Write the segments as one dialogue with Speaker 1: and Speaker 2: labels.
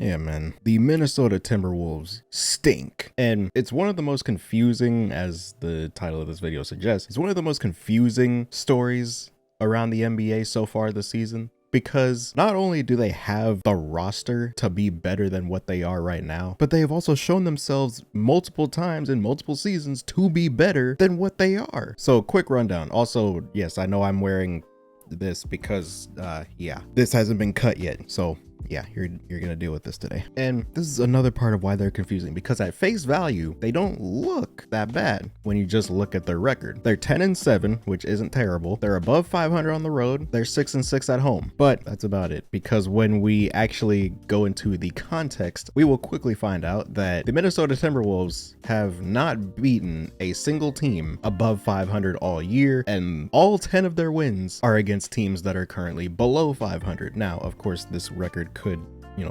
Speaker 1: Yeah, man. The Minnesota Timberwolves stink. And it's one of the most confusing, as the title of this video suggests, it's one of the most confusing stories around the NBA so far this season. Because not only do they have the roster to be better than what they are right now, but they have also shown themselves multiple times in multiple seasons to be better than what they are. So quick rundown. Also, yes, I know I'm wearing this because yeah, this hasn't been cut yet. So yeah, you're gonna deal with this today. And this is another part of why they're confusing, because at face value, they don't look that bad when you just look at their record. They're 10-7, which isn't terrible. They're above 500 on the road. They're 6-6 at home, but that's about it. Because when we actually go into the context, we will quickly find out that the Minnesota Timberwolves have not beaten a single team above 500 all year, and all 10 of their wins are against teams that are currently below 500. Now, of course, this record could,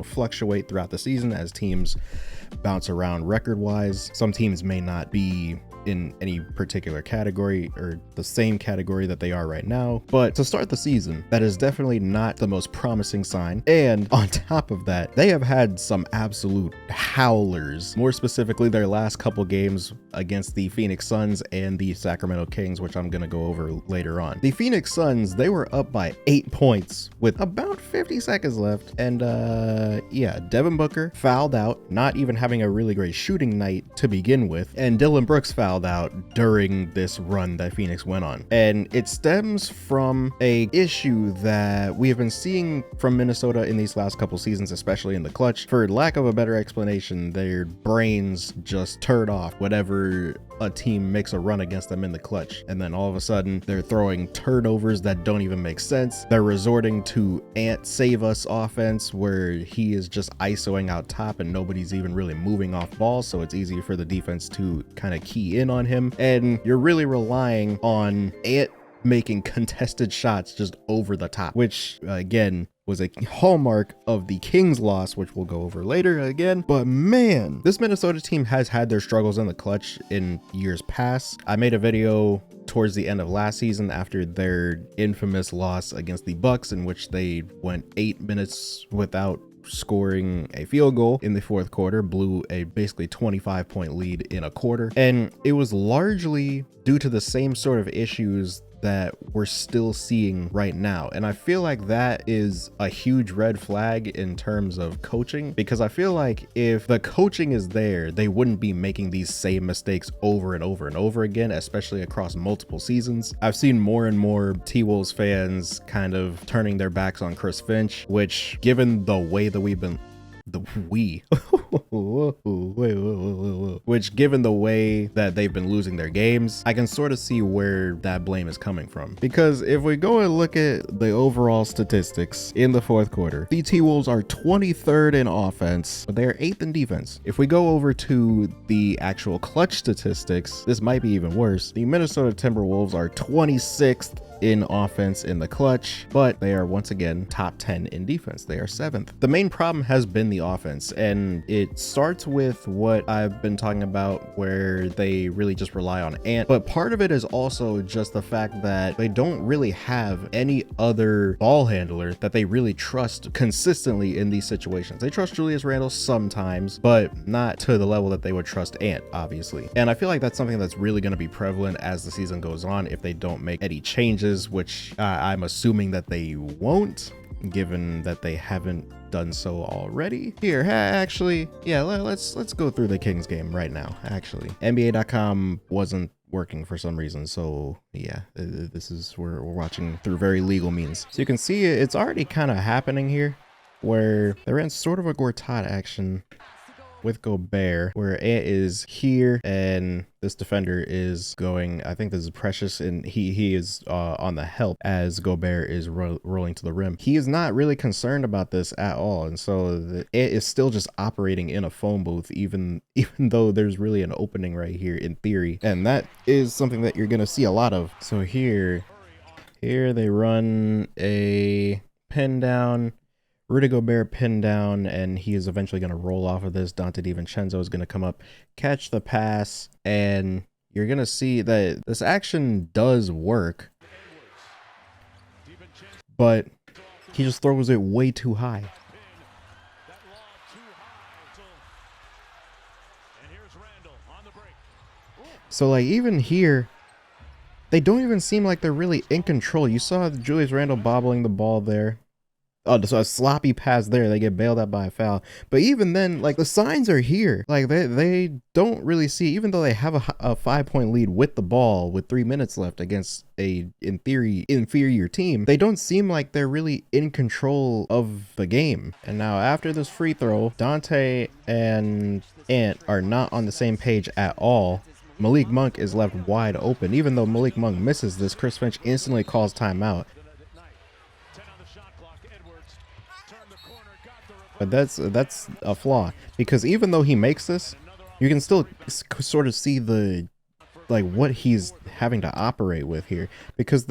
Speaker 1: fluctuate throughout the season as teams bounce around record wise. Some teams may not be in any particular category or the same category that they are right now, but to start the season, that is definitely not the most promising sign. And on top of that, they have had some absolute howlers, more specifically their last couple games against the Phoenix Suns and the Sacramento Kings, which I'm gonna go over later on. The Phoenix Suns, they were up by 8 points with about 50 seconds left, and yeah, Devin Booker fouled out, not even having a really great shooting night to begin with, and Dylan Brooks fouled out during this run that Phoenix went on. And it stems from a issue that we have been seeing from Minnesota in these last couple seasons, especially in the clutch. For lack of a better explanation, their brains just turn off whenever a team makes a run against them in the clutch, and then all of a sudden they're throwing turnovers that don't even make sense. They're resorting to Ant Save Us offense, where he is just isoing out top and nobody's even really moving off ball, so it's easy for the defense to kind of key in on him, and you're really relying on Ant making contested shots just over the top, which again was a hallmark of the Kings loss, which we'll go over later again. But man, this Minnesota team has had their struggles in the clutch in years past. I made a video towards the end of last season after their infamous loss against the Bucks, in which they went 8 minutes without scoring a field goal in the fourth quarter, blew a basically 25-point lead in a quarter, and it was largely due to the same sort of issues that we're still seeing right now. And I feel like that is a huge red flag in terms of coaching, because I feel like if the coaching is there, they wouldn't be making these same mistakes over and over and over again, especially across multiple seasons. I've seen more and more T-Wolves fans kind of turning their backs on Chris Finch, which, given the way that we've been which given the way that they've been losing their games, I can sort of see where that blame is coming from. Because if we go and look at the overall statistics in the fourth quarter, the T-Wolves are 23rd in offense, but they're 8th in defense. If we go over to the actual clutch statistics, this might be even worse. The Minnesota Timberwolves are 26th in offense in the clutch, but they are once again top 10 in defense. They are 7th. The main problem has been the offense, and it starts with what I've been talking about, where they really just rely on Ant, but part of it is also just the fact that they don't really have any other ball handler that they really trust consistently in these situations. They trust Julius Randle sometimes, but not to the level that they would trust Ant, obviously. And I feel like that's something that's really going to be prevalent as the season goes on if they don't make any changes, which I'm assuming that they won't, given that they haven't done so already. Here, actually, yeah, let's go through the Kings game right now. Actually, NBA.com wasn't working for some reason, so yeah, this is we're watching through very legal means. So you can see it's already kind of happening here, where they're in sort of a Gortat action with Gobert, where Ant is here and this defender is going, I think this is Precious, and he is on the help as Gobert is rolling to the rim. He is not really concerned about this at all, and so it is still just operating in a phone booth, even though there's really an opening right here in theory, and that is something that you're gonna see a lot of. So here they run a pin down, Rudy Gobert pinned down, and he is eventually going to roll off of this. Dante DiVincenzo is going to come up, catch the pass, and you're going to see that this action does work, but he just throws it way too high. So like even here, they don't even seem like they're really in control. You saw Julius Randle bobbling the ball there. Oh, so a sloppy pass there. They get bailed out by a foul. But even then, like the signs are here. Like they don't really see, even though they have a 5-point lead with the ball with 3 minutes left against a, in theory, inferior team, they don't seem like they're really in control of the game. And now after this free throw, Dante and Ant are not on the same page at all. Malik Monk is left wide open. Even though Malik Monk misses this, Chris Finch instantly calls timeout. But that's a flaw, because even though he makes this, you can still sort of see the what he's having to operate with here, because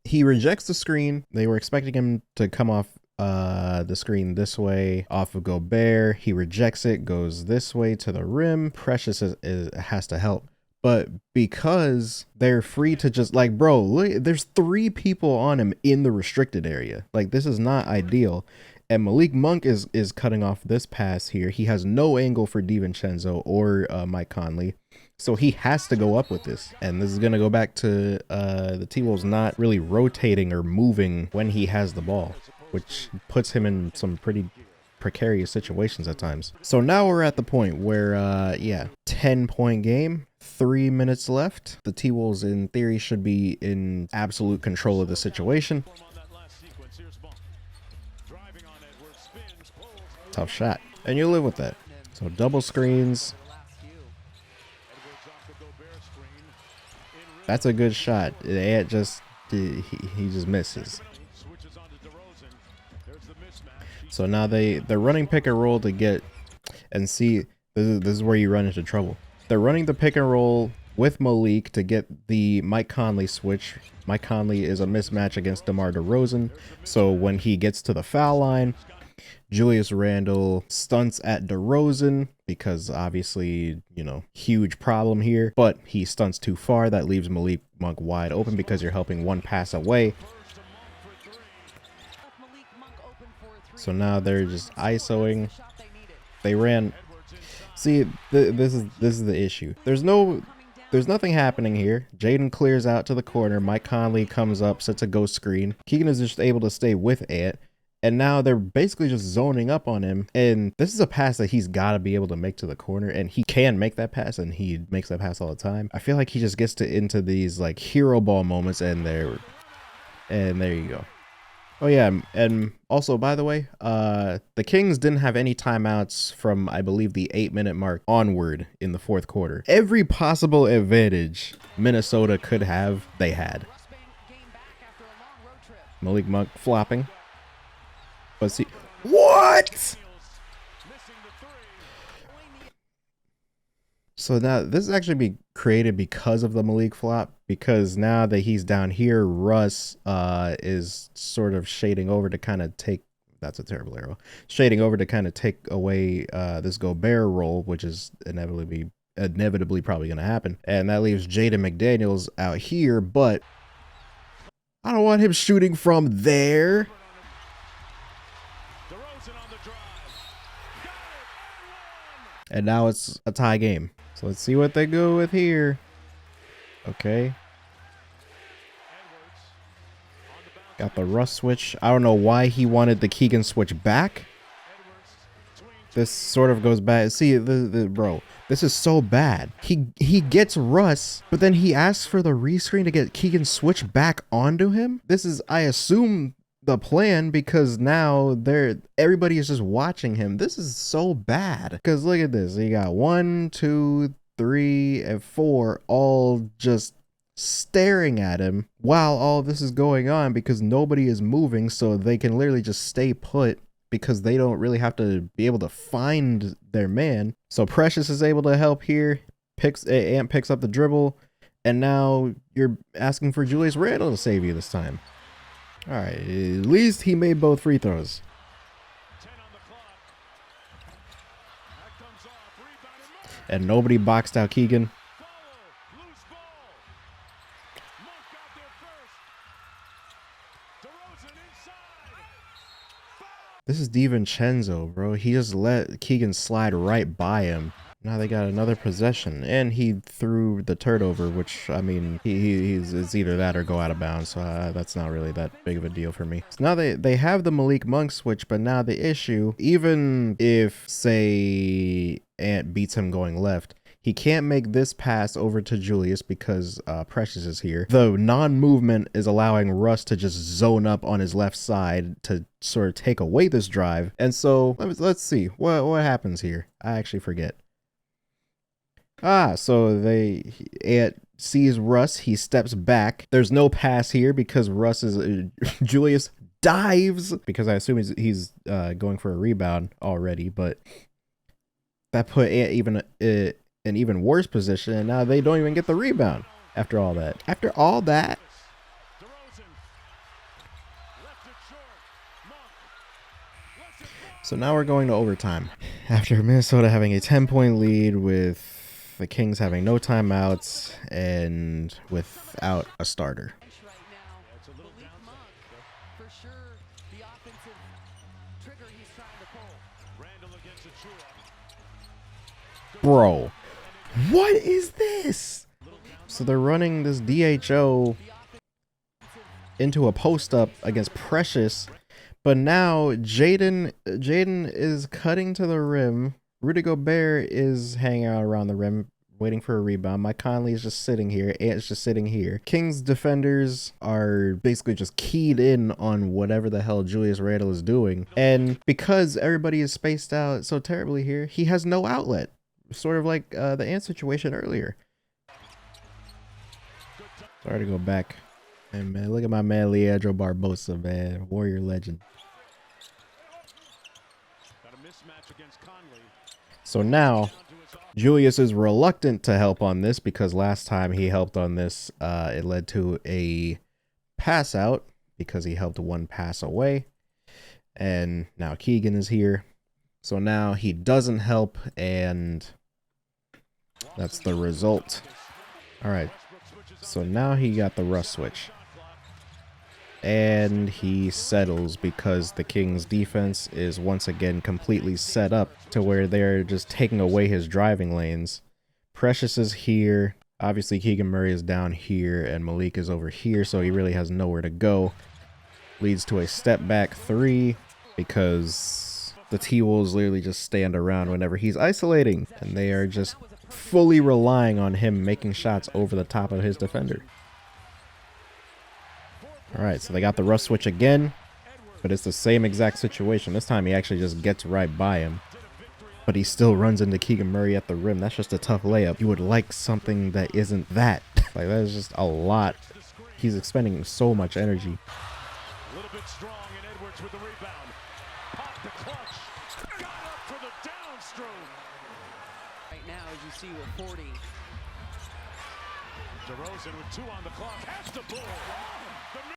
Speaker 1: he rejects the screen. They were expecting him to come off the screen this way off of Gobert. He rejects it, goes this way to the rim. Precious has to help. But because they're free to just bro, look, there's 3 people on him in the restricted area. Like, this is not ideal. And Malik Monk is cutting off this pass here. He has no angle for DiVincenzo or Mike Conley. So he has to go up with this. And this is going to go back to the T-Wolves not really rotating or moving when he has the ball, which puts him in some pretty precarious situations at times. So now we're at the point where, 10-point game, 3 minutes left. The T-Wolves, in theory, should be in absolute control of the situation. Tough shot, and you live with that. So double screens. That's a good shot. He just misses. So now they're running pick and roll to get, and see, this is where you run into trouble. They're running the pick and roll with Malik to get the Mike Conley switch. Mike Conley is a mismatch against DeMar DeRozan. So when he gets to the foul line, Julius Randle stunts at DeRozan because obviously, huge problem here, but he stunts too far. That leaves Malik Monk wide open because you're helping one pass away. So now they're just ISOing. They ran. See, this is the issue. There's nothing happening here. Jaden clears out to the corner. Mike Conley comes up, sets a ghost screen. Keegan is just able to stay with Ant. And now they're basically just zoning up on him. And this is a pass that he's got to be able to make to the corner. And he can make that pass, and he makes that pass all the time. I feel like he just gets into these hero ball moments, and there you go. Oh yeah, and also, by the way, the Kings didn't have any timeouts from, I believe, the 8-minute mark onward in the fourth quarter. Every possible advantage Minnesota could have, they had. Malik Monk flopping. But see, what? So now this is actually created because of the Malik flop, because now that he's down here, Russ is sort of shading over to kind of take, that's a terrible arrow, shading over to kind of take away this Gobert role, which is inevitably probably going to happen. And that leaves Jaden McDaniels out here, but I don't want him shooting from there. And now it's a tie game. So let's see what they go with here. Okay. Got the Russ switch. I don't know why he wanted the Keegan switch back. This sort of goes back. See, bro, this is so bad. He gets Russ, but then he asks for the rescreen to get Keegan switch back onto him. This is, I assume, the plan, because now everybody is just watching him. This is so bad, because look at this. You got 1, 2, 3, and 4 all just staring at him while all this is going on, because nobody is moving, so they can literally just stay put because they don't really have to be able to find their man. So Precious is able to help here. Ant picks up the dribble, and now you're asking for Julius Randle to save you this time. All right, at least he made both free throws. And nobody boxed out Keegan. This is is DiVincenzo, bro? He just let Keegan slide right by him. Now they got another possession, and he threw the turnover, which, I mean, it's either that or go out of bounds, so that's not really that big of a deal for me. So now they have the Malik Monk switch, but now the issue, even if, say, Ant beats him going left, he can't make this pass over to Julius because Precious is here. The non-movement is allowing Russ to just zone up on his left side to sort of take away this drive. And so let's see what happens here. I actually forget. So Ant sees Russ. He steps back. There's no pass here because Russ is Julius dives because I assume he's going for a rebound already, but that put Ant even an even worse position, and now they don't even get the rebound after all that. After all that. So now we're going to overtime. After Minnesota having a 10-point lead with the Kings having no timeouts and without a starter. Bro, what is this? So they're running this DHO into a post-up against Precious, but now Jaden is cutting to the rim. Rudy Gobert is hanging out around the rim, waiting for a rebound. Mike Conley is just sitting here. Ant's just sitting here. Kings defenders are basically just keyed in on whatever the hell Julius Randle is doing. And because everybody is spaced out so terribly here, he has no outlet. Sort of like the Ant situation earlier. Sorry to go back. And man, look at my man Leandro Barbosa, man. Warrior legend. So now, Julius is reluctant to help on this because last time he helped on this, it led to a pass out because he helped one pass away. And now Keegan is here. So now he doesn't help, and that's the result. All right. So now he got the Russ switch. And he settles because the Kings defense is once again completely set up to where they're just taking away his driving lanes. Precious is here. Obviously Keegan Murray is down here and Malik is over here, so he really has nowhere to go. Leads to a step back three because the T-Wolves literally just stand around whenever he's isolating, and they are just fully relying on him making shots over the top of his defender. All right, so they got the Russ switch again, but it's the same exact situation. This time he actually just gets right by him, but he still runs into Keegan Murray at the rim. That's just a tough layup. You would like something that isn't that. Like, that is just a lot. He's expending so much energy.
Speaker 2: A little bit strong, and Edwards with the rebound. Pop the clutch. Got up for the downstroke.
Speaker 3: Right now, as you see with 40.
Speaker 2: DeRozan with 2 on the clock has the ball.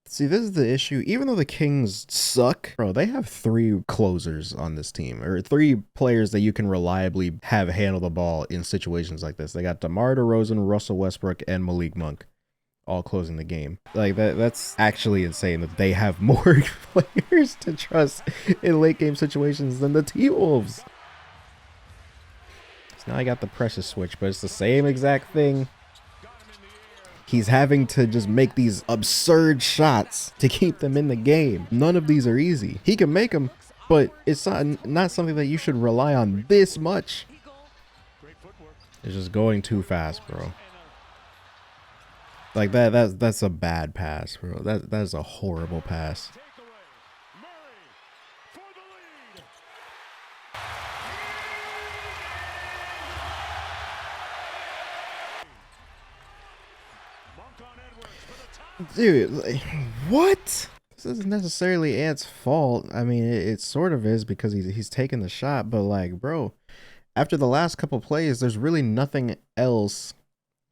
Speaker 1: See, this is the issue. Even though the Kings suck, bro, they have 3 closers on this team, or 3 players that you can reliably have handle the ball in situations like this. They got DeMar DeRozan, Russell Westbrook, and Malik Monk all closing the game. Like, that's actually insane that they have more players to trust in late game situations than the T-Wolves. So now I got the Precious switch, but it's the same exact thing. He's having to just make these absurd shots to keep them in the game. None of these are easy. He can make them, but it's not something that you should rely on this much. It's just going too fast, bro. Like that's a bad pass, bro. That is a horrible pass. Dude, like, what? This isn't necessarily Ant's fault. I mean, it sort of is because he's taking the shot, but like, bro, after the last couple plays, there's really nothing else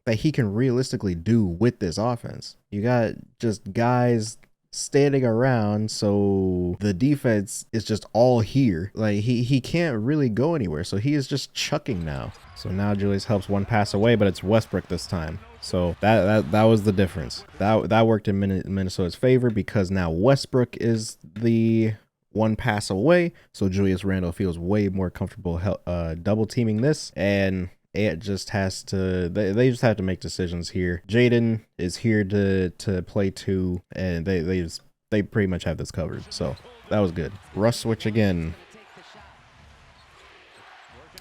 Speaker 1: that he can realistically do with this offense. You got just guys standing around, so the defense is just all here. Like, he can't really go anywhere, so he is just chucking now. So now Julius helps one pass away, but it's Westbrook this time. So that was the difference. That worked in Minnesota's favor because now Westbrook is the one pass away, so Julius Randle feels way more comfortable double teaming this, and it just has to, they just have to make decisions here. Jaden is here to play 2, and they pretty much have this covered, so that was good. Rush switch again,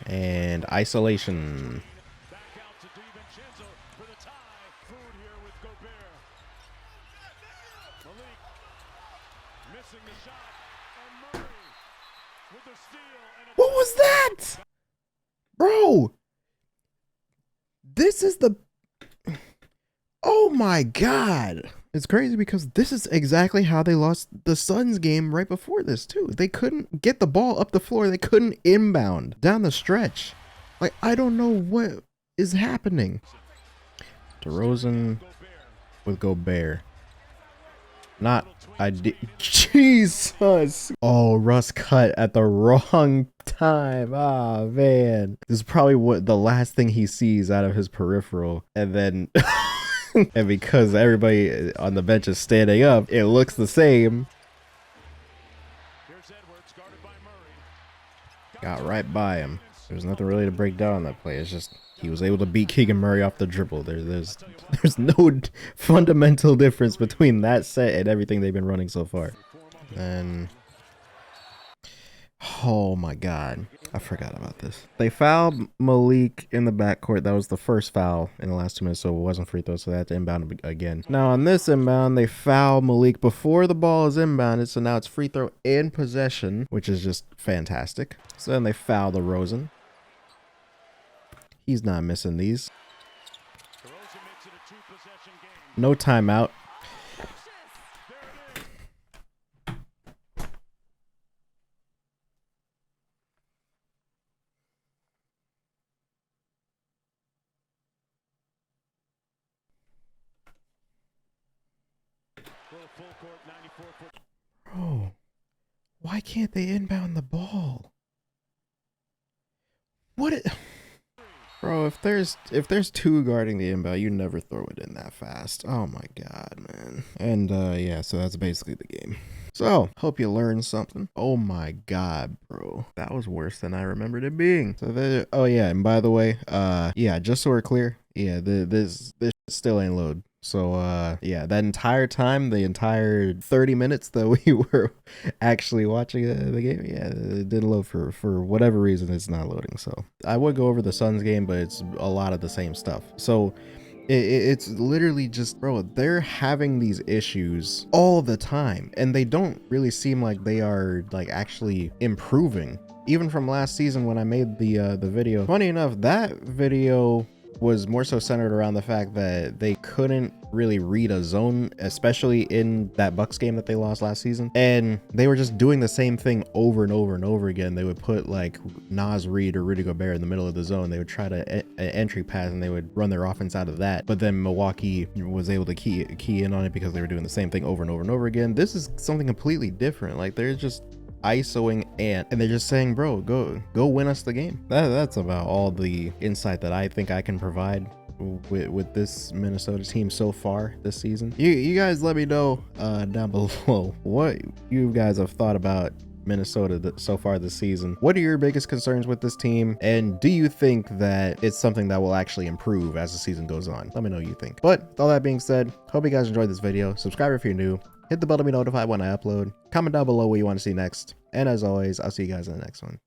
Speaker 1: and isolation. What was that? Bro, this is the, oh my God. It's crazy because this is exactly how they lost the Suns game right before this too. They couldn't get the ball up the floor. They couldn't inbound down the stretch. Like, I don't know what is happening. DeRozan with Gobert. Not Jesus. Oh, Russ cut at the wrong time. Ah, man. This is probably what the last thing he sees out of his peripheral. And then and because everybody on the bench is standing up, it looks the same. Got right by him. There's nothing really to break down on that play. It's just he was able to beat Keegan Murray off the dribble. There's no fundamental difference between that set and everything they've been running so far. And oh my God, I forgot about this. They fouled Malik in the backcourt. That was the first foul in the last 2 minutes, so it wasn't free throw, so they had to inbound again. Now on this inbound, they foul Malik before the ball is inbounded, so now it's free throw in possession, which is just fantastic. So then they foul DeRozan. He's not missing these. No timeout. Bro, why can't they inbound the ball? What it... Bro, if there's 2 guarding the inbound, you never throw it in that fast. Oh my God, man. And yeah, so that's basically the game. So, hope you learned something. Oh my God, bro. That was worse than I remembered it being. So oh yeah, and by the way, yeah, just so we're clear, yeah, this still ain't load. So yeah, that entire time, the entire 30 minutes that we were actually watching the game, yeah, it didn't load for whatever reason. It's not loading. So I would go over the Suns game, but it's a lot of the same stuff. So it's literally just, bro, they're having these issues all the time, and they don't really seem like they are like actually improving. Even from last season when I made the video. Funny enough, that video was more so centered around the fact that they couldn't really read a zone, especially in that Bucks game that they lost last season. And they were just doing the same thing over and over and over again. They would put like Naz Reid or Rudy Gobert in the middle of the zone. They would try to entry pass and they would run their offense out of that. But then Milwaukee was able to key in on it because they were doing the same thing over and over and over again. This is something completely different. Like, they're just ISOing Ant, and they're just saying, bro, go win us the game. That's about all the insight that I think I can provide with this Minnesota team so far this season. You guys let me know down below what you guys have thought about Minnesota so far this season. What are your biggest concerns with this team, and do you think that it's something that will actually improve as the season goes on? Let me know what you think. But with all that being said, hope you guys enjoyed this video. Subscribe if you're new. Hit the bell to be notified when I upload. Comment down below what you want to see next. And as always, I'll see you guys in the next one.